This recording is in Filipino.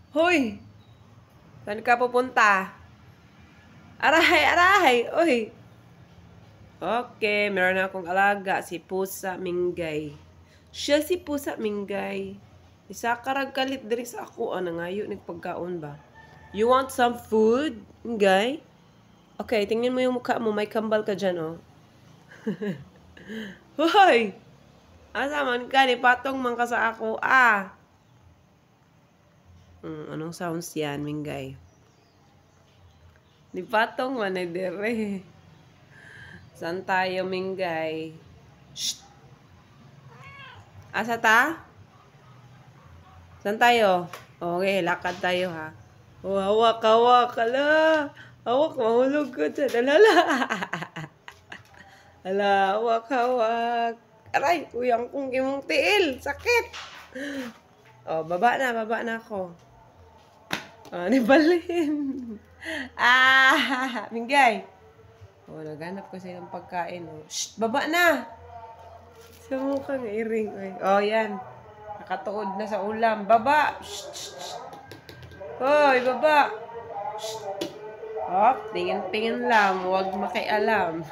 Hoy! Saan ka pupunta? Aray, aray! Uy! Okay, meron na akong alaga, si Pusa Minggay. Siya si Pusa Minggay. Isa karag kalit diri sa ako, nangayo nagpagkaon ba? You want some food, Minggay? Okay, tingnan mo yung mukha mo, may kambal ka dyan, oh. Hoy! Asa man ka, ni patong man ka sa ako, ah. Anong sounds yan, Minggay? Ni patong man na dire. Saan tayo, Minggay? Shh! Asa ta? Saan tayo? Okay, lakad tayo, ha? Oh, hawak, hawak. Ala! Hawak, mahulog ko dyan. Alala! Ala, hawak, hawak. Aray, kuyang kong imong tiil. Sakit! Oh, baba na ako. Oh, nibalin. Minggay. Oh, naghanap ko sa ilang pagkain. Oh. Shh, baba na! Sa mukha ng iring. Oy. Oh, yan. Nakatuod na sa ulam. Baba! Shh, shh, shh. Hoy, baba! Shh. Hop, tingin-tingin lang. Huwag makialam.